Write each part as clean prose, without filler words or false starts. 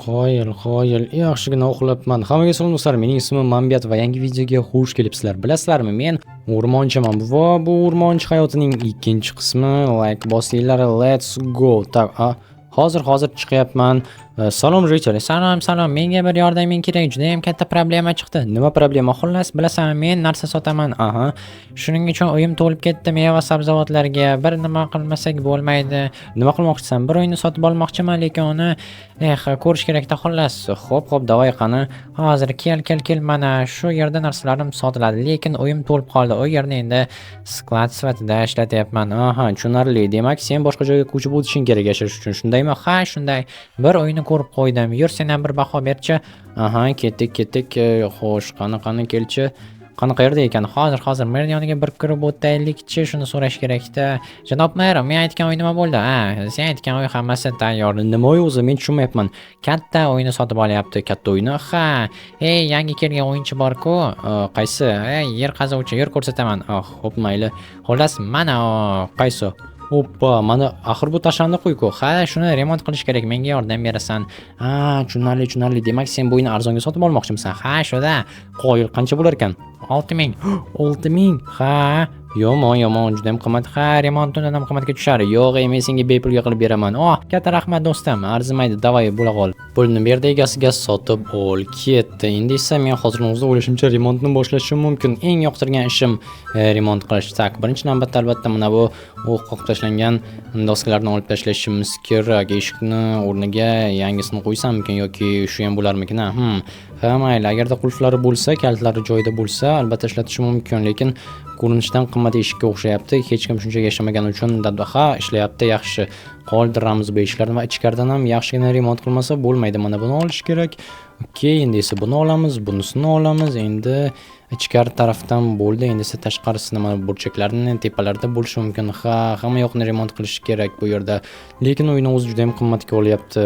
Qoyil, yaxshigina uxlabman. Hammaga salom do'stlar, mening ismim Mambet va yangi videoga xush kelibsizlar. Bilasizlarmi, men o'rmonchiman va bu o'rmonchi hayotining ikkinchi qismi. Like bosinglar, let's go. Tak, hozir chiqyapman. Salom Richard. Salom, menga bir yordaming kerak. Juda ham katta problema chiqdi. Nima problema? Xullas, bilasanmi, men narsa sotaman. Shuning uchun uyim to'lib ketdi meva sabzavotlarga. Bir nima qilmasak bo'lmaydi. Nima qilmoqchisan? Bir uyni sotib olmoqchiman, lekin uni ko'rish kerak-da, xullas. Xo'p, davay qani. Hozir kel, mana shu yerda narsalarim sotiladi, lekin uyim to'lib qoldi. U yerni endi sklad sifatida ishlatyapman. Tushunarli. Demak, sen boshqa joyga ko'chib o'tishing kerak yashash uchun, shundaymi? Ha, shunday. Bir uyni ko'rib qo'ydim. Yur, sen ham bir baho berchi. Ketdik. Xo'sh, qani kelchi. Qani qayerda ekan? Hozir mer yoniga bir kirib o'taylikchi, shuni so'rash kerak-da. Janob mer, men aytgan uy nima bo'ldi? Sen aytgan uy hammasi tayyor. Nima uy o'zi? Men tushunmayapman. Katta uyni sotib olyapti. Katta uyni? Ha. Yangi kelgan o'yinchi bor-ku. Qaysi? Yer qazuvchi, yer ko'rsataman. Xo'p, mayli. Xullas, mana qaysi? Oppa, mana axir bu tashlandiq uy-ku. Ha, shuni remont qilish kerak, menga yordam berasan. Tushunarli. Demak, sen bu uyni arzonga sotib olmoqchimisan? Ha, shuda. Qoyil, qancha bo'lar ekan? 6000. 6000? Ha. Yomon, juda ham qimmat. Ha, remontini ham qimmatga tushar. Yo'q, men senga bepulga qilib beraman. Katta rahmat do'stim. Arzimaydi, davay, bo'la qol. Pulni berdi egasiga sotib ol, ketdi. Endi esa men hozirning o'zida o'ylashimcha remontni boshlashim mumkin. Eng yoqtirgan ishim remont qilish. Tak, birinchi navbatda albatta mana bu qoqib tashlangan doskalarni olib tashlashimiz kerak. Eshikni o'rniga yangisini qo'ysammikin yoki shu ham bo'larmikin? Ha, mayli. Agarda qulflari bo'lsa, kalitlari joyida bo'lsa, albatta ishlatishim mumkin, lekin ko'rinishdan qimmat eshikka o'xshayapti. Hech kim shunchaki yashamagani uchun ishlayapti, yaxshi. Qoldiramiz bu eshiklarni va ichkaridan ham yaxshigina remont qilmasa bo'lmaydi. Mana buni olish kerak. Okey, endi esa buni olamiz, bunisini olamiz. Endi ichkari tarafdan bo'ldi. Endi esa tashqarisini mana burchaklarni tepalarida bo'lishi mumkin. Hamma yoqni remont qilish kerak bu yerda. Lekin uyni o'zi juda ham qimmatga olyapti.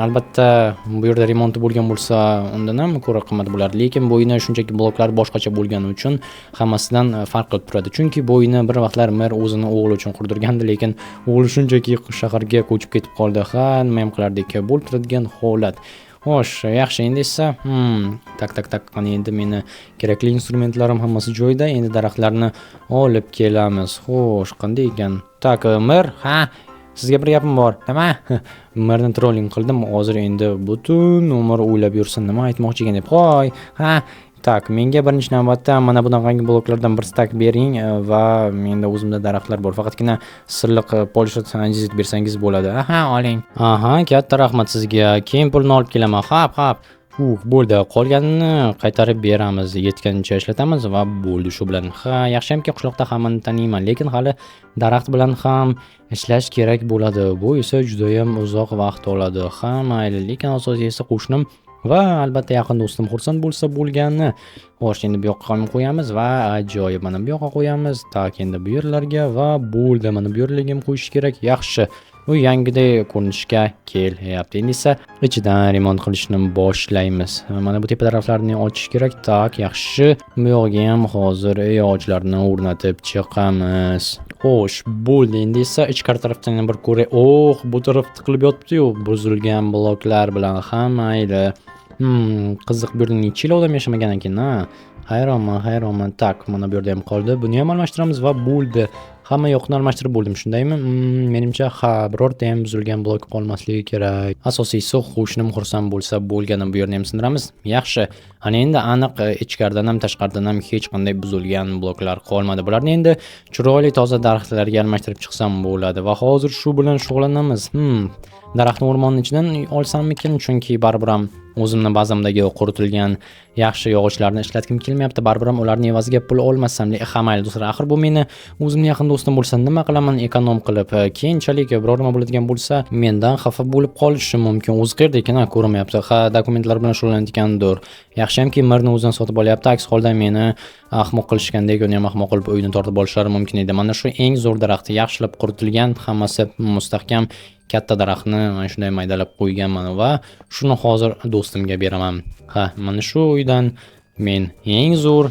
Albatta bu yerda remonti bo'lgan bo'lsa, undan ham ko'ra qimmat bo'lardi. Lekin bu uyni shunchaki bloklar boshqacha bo'lgani uchun hammasidan farq qilib turadi. Chunki bu uyni bir vaqtlar mer o'zini o'g'li uchun qurdirgandi, lekin o'g'li shunchaki shaharga ko'chib ketib qoldi. Nima ham qilardik? Bo'lib turadigan holat. Xo'sh, yaxshi. Endi esa tak, qani endi meni kerakli instrumentlarim hammasi joyida. Endi daraxtlarni olib kelamiz. Xo'sh, qanday ekan? Tak, mer, sizga bir gapim bor. Nima? Merni trolling qildim. Hozir endi butun umr o'ylab yursin nima aytmoqchi ekan deb. Qo'y. Tak, menga birinchi navbatda mana bunaqangi bloklardan bir stak bering va menda o'zimda daraxtlar bor. Faqatgina silliq polishot anjizit bersangiz bo'ladi. Oling. Katta rahmat sizga. Keyin pulni olib kelaman. Xo'p. Bo'ldi. Qolganini qaytarib beramiz. Yetgancha ishlatamiz va bo'ldi shu bilan. Yaxshiyamki qishloqda hammani taniyman, lekin hali daraxt bilan ham ishlash kerak bo'ladi. Bu esa juda ham uzoq vaqt oladi. Mayli, lekin asosiysi qo'shnim va albatta yaqin do'stim xursand bo'lsa bo'lgani. Xo'sh, endi bu yoqqa ham qo'yamiz va ajoyib mana bu yoqqa qo'yamiz. Tak, endi bu yerlarga va bo'ldi. Mana bu yerlarga ham qo'yish kerak. Yaxshi. U yangiday ko'rinishga kelyapti. Endi esa ichidan remont qilishni boshlaymiz. Mana bu tepa taraflarni ochish kerak. Tak, yaxshi. Bu yoqqa ham hozir yog'ochlarni o'rnatib chiqamiz. Xo'sh, bo'ldi. Endi esa ichkari tarafdan bir ko'ray. Bu taraf tiqilib yotibdi-yu, buzilgan bloklar bilan. Mayli. Qiziq, bu yerda necha yil odam yashamagan ekan, hayronman. Tak, mana bu yerda ham qoldi. Buni ham almashtiramiz va bo'ldi. Hamma yoqni almashtirib bo'ldim, shundaymi? Menimcha birorta ham buzilgan blok qolmasligi kerak. Asosiysi qo'shnim xursand bo'lsa bo'lgani. Bu yerni ham sindiramiz. Yaxshi. Endi aniq ichkaridan ham tashqaridan ham hech qanday buzilgan bloklar qolmadi. Bularni endi chiroyli toza daraxtlarga almashtirib chiqsam bo'ladi va hozir shu bilan shug'ullanamiz. Daraxtni o'rmonning ichidan olsammikin, chunki baribir ham o'zimning bazamdagi quritilgan yaxshi yog'ochlarni ishlatgim kelmayapti. Baribir ham ularning evaziga pul olmasam. Mayli do'stlar, axir bu meni o'zimning yaqin do'stim bo'lsa, nima qilaman ekonom qilib. Keyinchalik biror nima bo'ladigan bo'lsa, mendan xafa bo'lib qolishi mumkin. O'zi qayerda ekan, ko'rmayapti. Dokumentlar bilan shug'ullanayotgandir. Yaxshiyamki merni o'zidan sotib olyapti. Aks holda meni ahmoq qilishgandek, uni ham ahmoq qilib uyini tortib olishlari mumkin edi. Mana shu eng zo'r daraxti, yaxshilab quritilgan, hammasi mustahkam katta daraxtni mana shunday maydalab qo'yganman va shuni hozir do'stimga beraman. Mana shu uydan men eng zo'r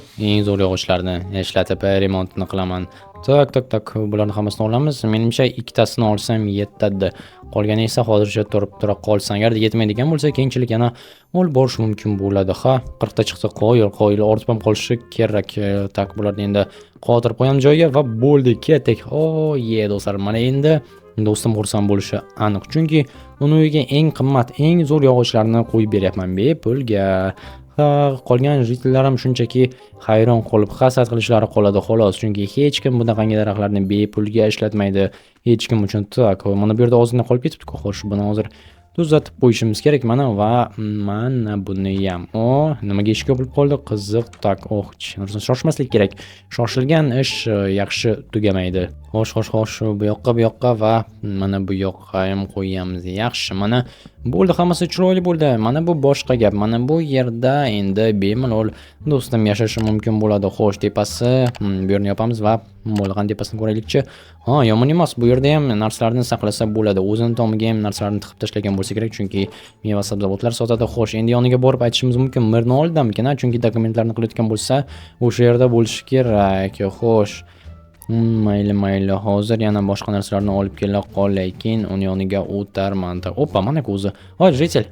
yog'ochlarni ishlatib remontini qilaman. Tak, bularni hammasini olamiz. Menimcha ikkitasini olsam yetadi. Qolgani esa hozircha turib qolsa, agar yetmaydigan bo'lsa, keyinchalik yana olib borish mumkin bo'ladi. Ha, 40 ta chiqsa qoyil ortib ham qolishi kerak. Tak, bularni endi qotirib qo'yamiz joyiga va bo'ldi, ketdik. Do'stlar, mana endi do'stim xursand bo'lishi aniq, chunki uni uyiga eng qimmat, eng zo'r yog'ochlarni qo'yib beryapman bepulga. Qolgan jitellar ham shunchaki hayron qolib hasad qilishlari qoladi xolos, chunki hech kim bunaqangi daraxtlarni bepulga ishlatmaydi. Hech kim uchun tak. Mana bu yerda ozgina qolib ketibdi-ku, xo'sh, buni hozir tuzatib qo'yishimiz kerak. Mana buni ham. Nimaga ish ko'p bo'lib qoldi? Qiziq. Tak, shoshmaslik kerak. Shoshilgan ish yaxshi tugamaydi. Xo'sh, bu yoqqa va mana bu yoqqa ham qo'yamiz. Yaxshi. Mana bo'ldi, hammasi chiroyli bo'ldi. Mana bu boshqa gap. Mana bu yerda endi bemalol do'stim yashashi mumkin bo'ladi. Xo'sh, tepasi bu yerni yopamiz va bo'lgan tepasini ko'raylikchi. Yomon emas. Bu yerda ham narsalarni saqlasa bo'ladi. O'zini tomiga ham narsalarni tiqib tashlagan bo'lsa kerak, chunki meva sabzavotlar sotadi. Xo'sh, endi yoniga borib aytishimiz mumkin, mirni oldimkin, chunki dokumentlarni qilayotgan bo'lsa, o'sha yerda bo'lishi kerak. Xo'sh, mayli, hozir yana boshqa narsalarni olib kela qol, lekin uni yoniga o'tarman. Oppa, mana o'zi. Jitel,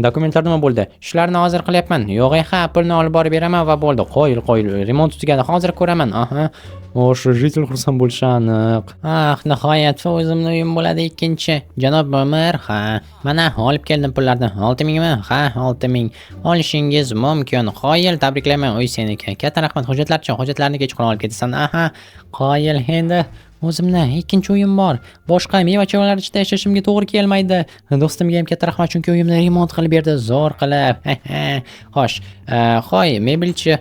dokumentlar nima bo'ldi? Ishlarni hozir qilyapman. Yo'q, pulni olib borib beraman va bo'ldi. Qo'yil, remont tugadi, hozir ko'raman. Xo'sh, jitel xursand bo'lishi aniq. Nihoyat o'zimning uyim bo'ladi ikkinchi. Janob Momir, mana olib keldim pullarni. 6000 mi? 6000. Olishingiz mumkin. Qoyil, tabriklayman, uy seniki. Katta rahmat. Hujjatlarni kechqurun olib ketasan. Qoyil, endi o'zimda ikkinchi uyim bor. Boshqa meva-chevalar ichida yashashimga to'g'ri kelmaydi. Do'stimga ham katta rahmat, chunki uyimni remont qilib berdi, zo'r qilib. Xo'sh, mebelchi.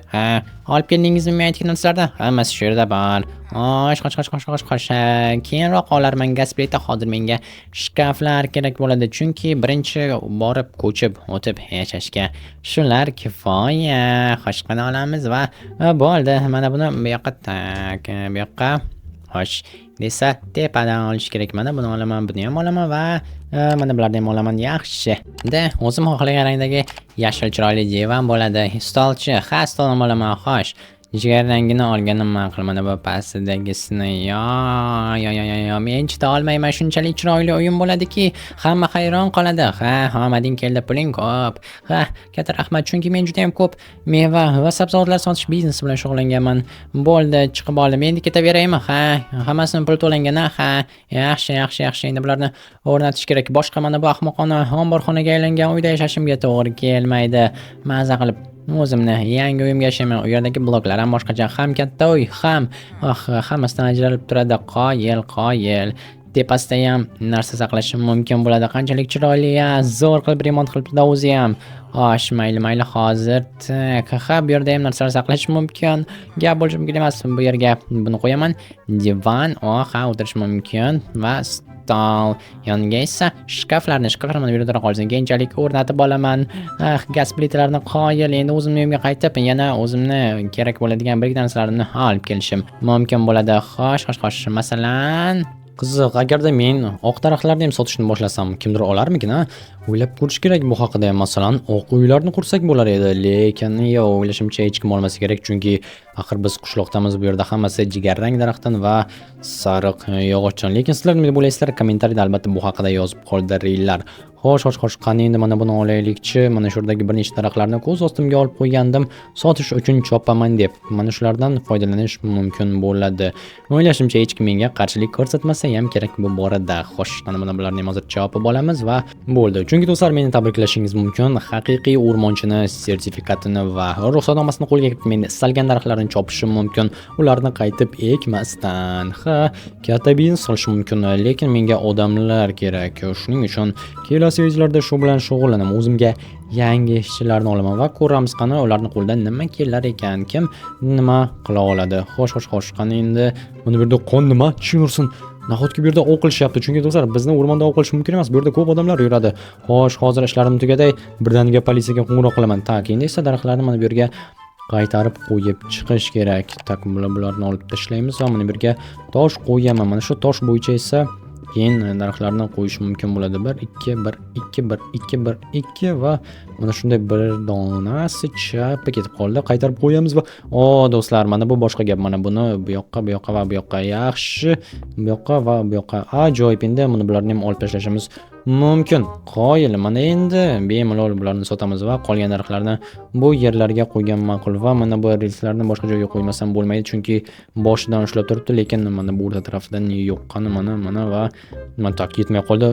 Olib keldingizmi men aytgan narsalardan? Hammasi shu yerda bor. Xo'sh. Keyinroq olarman gaz plita. Hozir menga shkaflar kerak bo'ladi, chunki birinchi borib ko'chib o'tib yashashga shular kifoya. Xo'sh, qana olamiz va bo'ldi. Mana buni bu yoqqa Xo'sh, desa tepadan olish kerak. Mana buni olaman, buni ham olaman va mana bularni ham olaman. Yaxshi. Endi o'zim xohlagan rangdagi yashil chiroyli divan bo'ladi. Stolchi, stolni olaman. Xo'sh, jigar rangini olganim ma'qul. Mana bu pastidagisini. Men chida olmayman, shunchalik chiroyli o'yin bo'ladiki, hamma hayron qoladi. Omading keldi, puling ko'p. Katta rahmat, chunki men juda ham ko'p meva va sabzavotlar sotish biznesi bilan shug'ullanganman. Bo'ldi, chiqib oldim. Endi ketaveraymi? Hammasini pul to'langan. Yaxshi. Endi bularni o'rnatish kerak. Boshqa mana bu ahmoqona omborxonaga aylangan uyda yashashimga to'g'ri kelmaydi. Maza qilib o'zimni yangi uyimga yashayman. U yerdagi bloklar ham boshqacha, ham katta uy, ham hammasidan ajralib turadi. Qoyil. Tepasida ham narsa saqlashim mumkin bo'ladi. Qanchalik chiroyli, zo'r qilib remont qilibdi o'zi ham. Xo'sh, mayli, hozir bu yerda ham narsalar saqlash mumkin. Gap bo'lishi mumkin emas. Bu yerga buni qo'yaman. Divan, o'tirish mumkin va stol. Yoniga esa shkaflarni mana bu yerda qolsin. Keyinchalik o'rnatib olaman. Gaz plitalarni qoyil. Endi o'zimning uyimga qaytib, yana o'zimni kerak bo'ladigan bir narsalarni olib kelishim mumkin bo'ladi. Xo'sh, masalan, qiziq, agarda men oq daraxtlarni ham sotishni boshlasam, kimdir olarmikin? O'ylab ko'rish kerak bu haqida. Masalan, oq uylarni qursak bo'lar edi, lekin o'ylashimcha hech kim olmasa kerak, chunki axir biz qishloqdamiz, bu yerda hammasi jigar rang daraxtdan va sariq yog'ochdan. Lekin sizlar nima bo'laysizlar? Kommentariyada albatta bu haqida yozib qoldiringlar. Xo'sh, qani endi mana buni olaylikchi. Mana shu yerdagi bir nechta daraxtlarni ko'z ostimga olib qo'ygandim, sotish uchun chopaman deb. Mana shulardan foydalanish mumkin bo'ladi. O'ylashimcha hech kim menga qarshilik ko'rsatmasa ham kerak bu borada. Xo'sh, mana bularni ham hozir chopib olamiz va bo'ldi. Chunki do'stlar, meni tabriklashingiz mumkin. Haqiqiy o'rmonchini sertifikatini va ruxsatnomasini qo'lga kiritib, men istalgan daraxtlarni chopishim mumkin. Ularni qaytib ekmasdan, katta biznes qilishim mumkin, lekin menga odamlar kerak. Shuning uchun kelasi videolarda shu bilan shug'ullanaman. O'zimga yangi ishchilarni olaman va ko'ramiz qani ularning qo'lidan nima kelar ekan, kim nima qila oladi. Xo'sh, qani endi buni bu yerda qon nima tushunursin. Nahotki bu yerda o'q qilishyapti, chunki do'stlar, bizni o'rmonda o'q qilish mumkin emas. Bu yerda ko'p odamlar yuradi. Xo'sh, hozir ishlarim tugaday, birdaniga politsiyaga qo'ng'iroq qilaman. Endi esa daraxtlarni mana bu yerga qaytarib qo'yib chiqish kerak. Bularni olib tashlaymiz va mana bu yerga tosh qo'yaman. Mana shu tosh bo'yicha esa keyin daraxtlarni qo'yish mumkin bo'ladi. 1 2 1 2 1 2 1 2 va mana shunday bir donasi chapga ketib qoldi. Qaytarib qo'yamiz va do'stlar, mana bu boshqa gap. Mana buni bu yoqqa va bu yoqqa, yaxshi. Bu yoqqa va bu yoqqa. Ajoyib. Endi buni bularni ham olib tashlashimiz mumkin. Qoyil, mana endi bemalol bularni sotamiz va qolgan daraxtlarni bu yerlarga qo'ygan ma'qul va mana bu relslarni boshqa joyga qo'ymasam bo'lmaydi, chunki boshidan ushlab turibdi, lekin mana bu o'rta tarafdan yo'qqani mana va mana tak yetmay qoldi.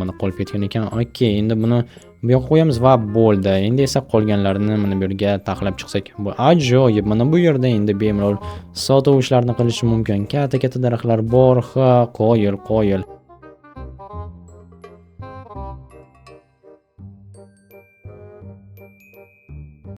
Mana qolib ketgan ekan. Okey, endi buni bu yoqqa qo'yamiz va bo'ldi. Endi esa qolganlarini mana bu yerga taxlab chiqsak, bu ajoyib. Mana bu yerda endi bemalol sotuv ishlarini qilish mumkin. Katta daraxtlar bor, qoyil.